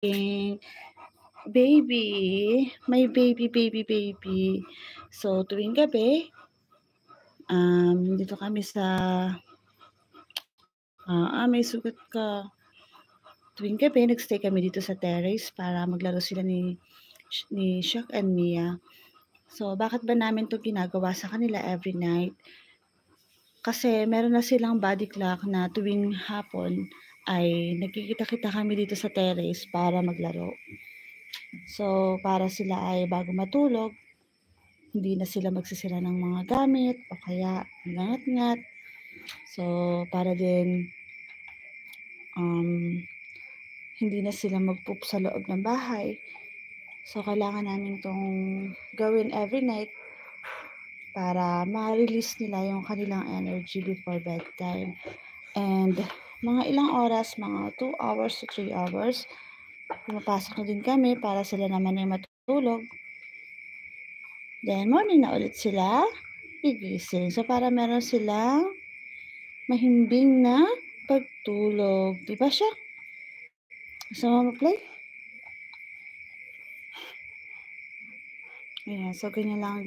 Baby, my baby. So, tuwing gabi, dito kami sa may sugat ka. Tuwing gabi nag-stay kami dito sa terrace para maglaro sila ni Shaq and Mia. So, bakit ba namin 'to ginagawa sa kanila every night? Kasi meron na silang body clock na tuwing hapon ay nagkikita-kita kami dito sa terrace para maglaro. So, para sila ay bago matulog, hindi na sila magsisira ng mga gamit o kaya ngangat-ngat. So, para din hindi na sila mag-poop sa loob ng bahay. So, kailangan namin 'tong gawin every night para ma-release nila yung kanilang energy before bedtime. And mga ilang oras, mga 2 hours to 3 hours, pumapasok na din kami para sila naman ay matulog. Then morning na ulit sila gigising. So, para meron silang mahimbing na pagtulog. 'Di ba siya? Gusto mo mag-play? Ayan, so ganyan lang ang